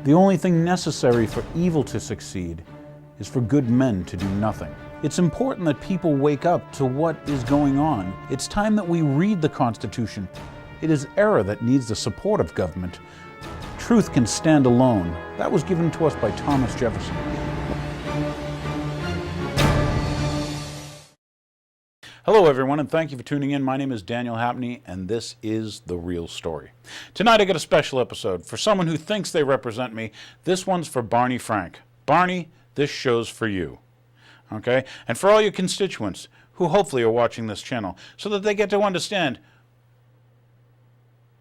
The only thing necessary for evil to succeed is for good men to do nothing. It's important that people wake up to what is going on. It's time that we read the Constitution. It is error that needs the support of government. Truth can stand alone. That was given to us by Thomas Jefferson. Hello everyone, and thank you for tuning in. My name is Daniel Hapney, and this is The Real Story. Tonight I got a special episode. For someone who thinks they represent me, this one's for Barney Frank. Barney, this show's for you. Okay? And for all your constituents who hopefully are watching this channel, so that they get to understand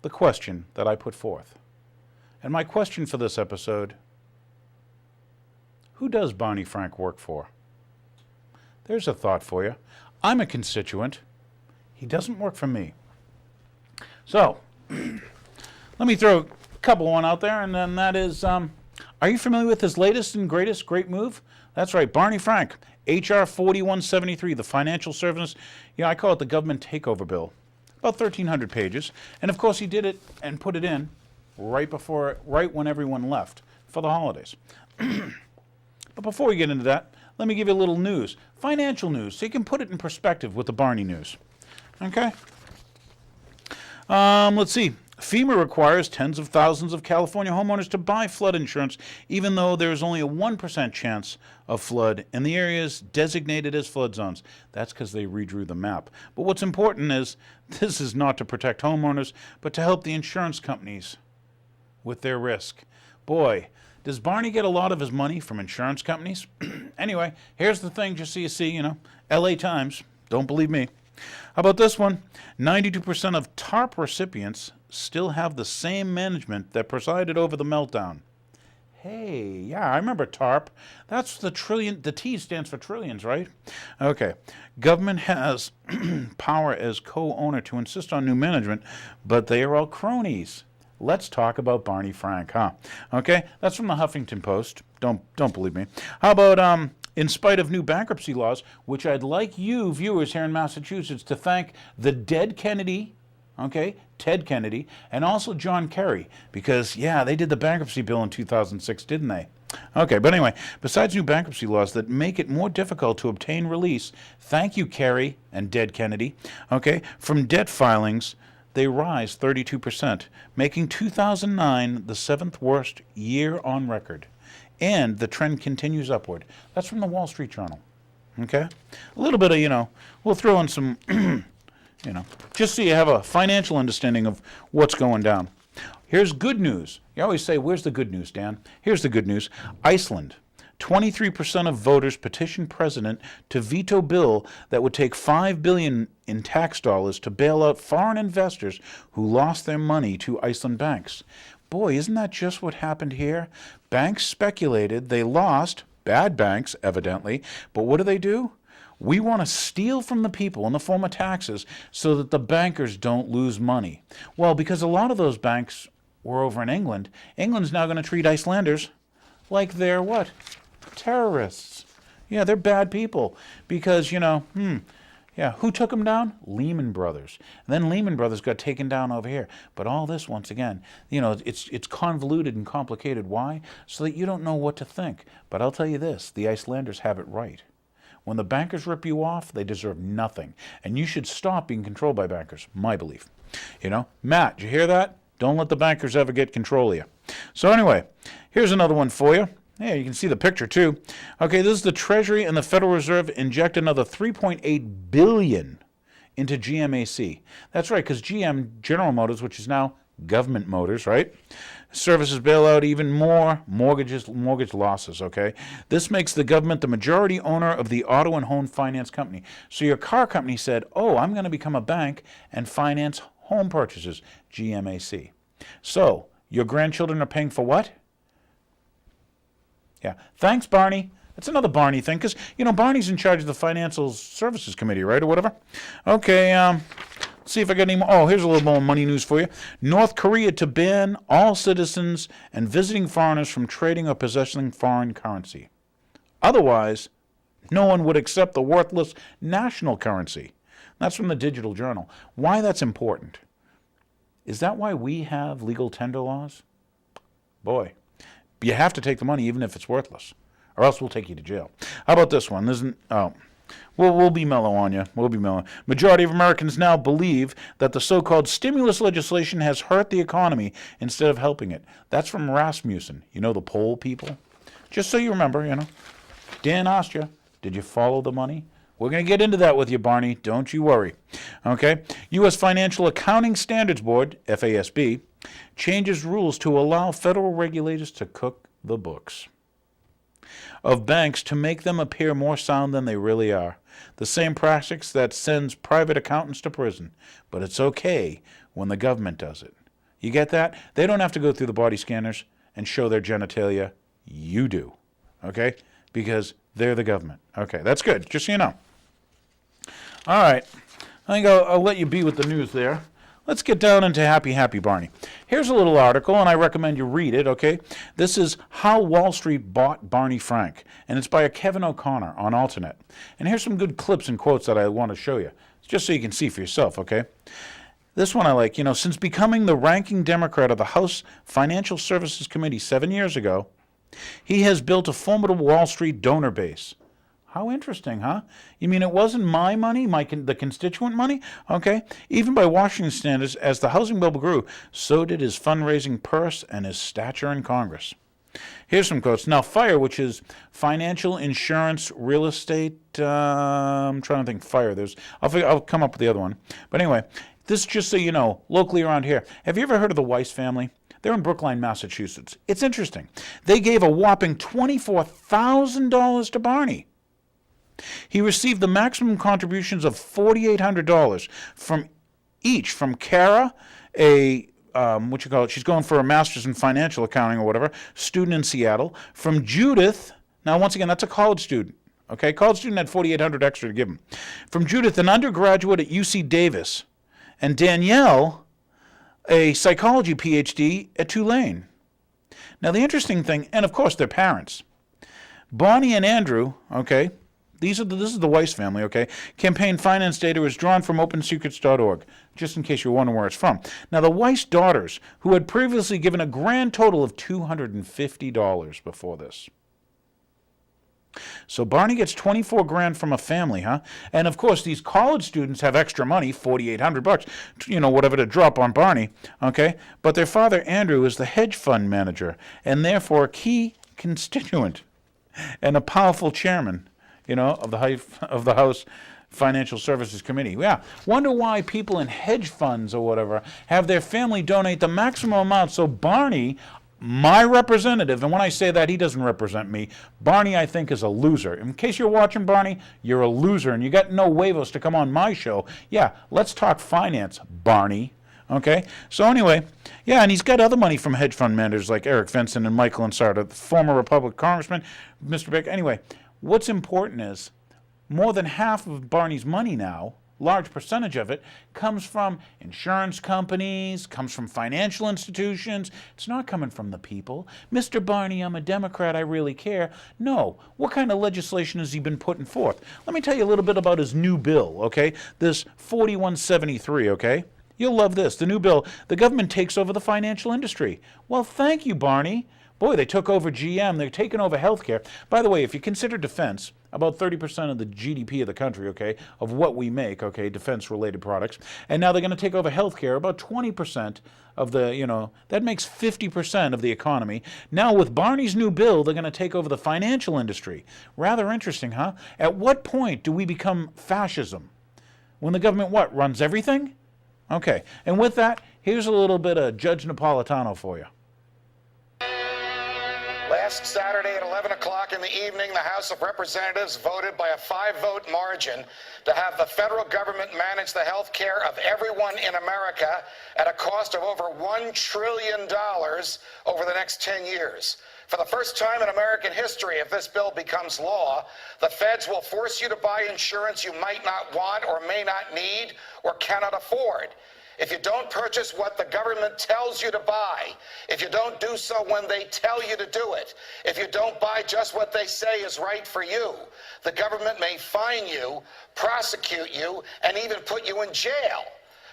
the question that I put forth. And my question for this episode: who does Barney Frank work for? There's a thought for you. I'm a constituent. He doesn't work for me. So, let me throw a couple one out there, and then that is, are you familiar with his latest and greatest great move? That's right, Barney Frank, H.R. 4173, the Financial Services, I call it the Government Takeover Bill. About 1,300 pages. And of course he did it and put it in right when everyone left for the holidays. But before we get into that, let me give you a little news, financial news, so you can put it in perspective with the Barney news. Okay? Let's see. FEMA requires tens of thousands of California homeowners to buy flood insurance, even though there is only a 1% chance of flood in the areas designated as flood zones. That's because they redrew the map. But what's important is, this is not to protect homeowners, but to help the insurance companies with their risk. Boy, does Barney get a lot of his money from insurance companies? Anyway, here's the thing, just so you see, LA Times, don't believe me. How about this one? 92% of TARP recipients still have the same management that presided over the meltdown. Hey, yeah, I remember TARP. That's the trillion, the T stands for trillions, right? Okay. Government has power as co-owner to insist on new management, but they are all cronies. Let's talk about Barney Frank, huh? Okay, that's from the Huffington Post. Don't believe me. How about, in spite of new bankruptcy laws, which I'd like you viewers here in Massachusetts to thank the dead Kennedy, okay, Ted Kennedy, and also John Kerry, because, yeah, they did the bankruptcy bill in 2006, didn't they? Okay, but anyway, besides new bankruptcy laws that make it more difficult to obtain release, thank you, Kerry and dead Kennedy, okay, from debt filings, they rise 32%, making 2009 the 7th worst year on record. And the trend continues upward. That's from the Wall Street Journal. Okay? A little bit of, we'll throw in some, just so you have a financial understanding of what's going down. Here's good news. You always say, where's the good news, Dan? Here's the good news. Iceland. 23% of voters petitioned president to veto bill that would take $5 billion in tax dollars to bail out foreign investors who lost their money to Iceland banks. Boy, isn't that just what happened here? Banks speculated, they lost, bad banks evidently, but what do? We want to steal from the people in the form of taxes so that the bankers don't lose money. Well, because a lot of those banks were over in England, England's now going to treat Icelanders like they're what? Terrorists. Yeah, they're bad people because, who took them down? Lehman Brothers. And then Lehman Brothers got taken down over here. But all this, once again, it's convoluted and complicated. Why? So that you don't know what to think. But I'll tell you this, the Icelanders have it right. When the bankers rip you off, they deserve nothing. And you should stop being controlled by bankers, my belief. Matt, did you hear that? Don't let the bankers ever get control of you. So anyway, here's another one for you. Yeah, you can see the picture too. Okay, this is the Treasury and the Federal Reserve inject another $3.8 billion into GMAC. That's right, because GM, General Motors, which is now Government Motors, right? Services bail out even more mortgage losses, okay? This makes the government the majority owner of the auto and home finance company. So your car company said, oh, I'm going to become a bank and finance home purchases, GMAC. So your grandchildren are paying for what? Yeah. Thanks, Barney. That's another Barney thing, because, Barney's in charge of the Financial Services Committee, right, or whatever? Okay, let's see if I got any more. Oh, here's a little more money news for you. North Korea to ban all citizens and visiting foreigners from trading or possessing foreign currency. Otherwise, no one would accept the worthless national currency. That's from the Digital Journal. Why that's important? Is that why we have legal tender laws? Boy. You have to take the money even if it's worthless, or else we'll take you to jail. How about this one? We'll be mellow on you. We'll be mellow. Majority of Americans now believe that the so-called stimulus legislation has hurt the economy instead of helping it. That's from Rasmussen. You know, the poll people? Just so you remember, Dan asked you, did you follow the money? We're going to get into that with you, Barney. Don't you worry. Okay? U.S. Financial Accounting Standards Board, FASB, changes rules to allow federal regulators to cook the books of banks to make them appear more sound than they really are. The same practice that sends private accountants to prison. But it's okay when the government does it. You get that? They don't have to go through the body scanners and show their genitalia. You do. Okay? Because they're the government. Okay, that's good. Just so you know. All right. I think I'll let you be with the news there. Let's get down into Happy Barney. Here's a little article, and I recommend you read it, okay? This is How Wall Street Bought Barney Frank, and it's by a Kevin O'Connor on Alternate. And here's some good clips and quotes that I want to show you, just so you can see for yourself, okay? This one I like. Since becoming the ranking Democrat of the House Financial Services Committee 7 years ago, he has built a formidable Wall Street donor base. How interesting, huh? You mean it wasn't my money, the constituent money? Okay. Even by Washington standards, as the housing bubble grew, so did his fundraising purse and his stature in Congress. Here's some quotes. Now, FIRE, which is financial, insurance, real estate. I'm trying to think. FIRE. I'll come up with the other one. But anyway, this just so you know, locally around here. Have you ever heard of the Weiss family? They're in Brookline, Massachusetts. It's interesting. They gave a whopping $24,000 to Barney. He received the maximum contributions of $4,800 from Kara, she's going for a master's in financial accounting or whatever, student in Seattle. From Judith, now once again, that's a college student. Okay, college student had $4,800 extra to give him. From Judith, an undergraduate at UC Davis, and Danielle, a psychology PhD at Tulane. Now the interesting thing, and of course their parents, Barney and Andrew, okay, this is the Weiss family, okay? Campaign finance data is drawn from OpenSecrets.org, just in case you're wondering where it's from. Now, the Weiss daughters, who had previously given a grand total of $250 before this. So Barney gets $24,000 from a family, huh? And of course, these college students have extra money, $4,800, whatever to drop on Barney, okay? But their father, Andrew, is the hedge fund manager, and therefore a key constituent and a powerful chairman of the House Financial Services Committee. Yeah, wonder why people in hedge funds or whatever have their family donate the maximum amount. So Barney, my representative, and when I say that, he doesn't represent me. Barney, I think, is a loser. In case you're watching, Barney, you're a loser, and you got no huevos to come on my show. Yeah, let's talk finance, Barney. Okay, so anyway, yeah, and he's got other money from hedge fund managers like Eric Vinson and Michael Ansarda, the former Republican congressman, Mr. Baker. Anyway, what's important is more than half of Barney's money now, large percentage of it, comes from insurance companies, comes from financial institutions. It's not coming from the people. Mr. Barney, I'm a Democrat, I really care. No. What kind of legislation has he been putting forth? Let me tell you a little bit about his new bill, okay? This 4173, okay? You'll love this. The new bill, the government takes over the financial industry. Well, thank you, Barney. Boy, they took over GM. They're taking over healthcare. By the way, if you consider defense, about 30% of the GDP of the country, okay, of what we make, okay, defense-related products. And now they're going to take over healthcare, about 20% of the, that makes 50% of the economy. Now with Barney's new bill, they're going to take over the financial industry. Rather interesting, huh? At what point do we become fascism? When the government, runs everything? Okay, and with that, here's a little bit of Judge Napolitano for you. Last Saturday at 11 o'clock in the evening, the House of Representatives voted by a 5-vote margin to have the federal government manage the health care of everyone in America at a cost of over $1 trillion over the next 10 years. For the first time in American history, if this bill becomes law, the feds will force you to buy insurance you might not want or may not need or cannot afford. If you don't purchase what the government tells you to buy, if you don't do so when they tell you to do it, if you don't buy just what they say is right for you, the government may fine you, prosecute you, and even put you in jail.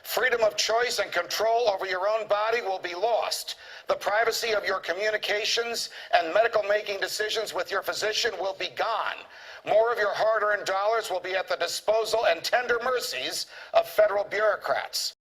Freedom of choice and control over your own body will be lost. The privacy of your communications and medical making decisions with your physician will be gone. More of your hard-earned dollars will be at the disposal and tender mercies of federal bureaucrats.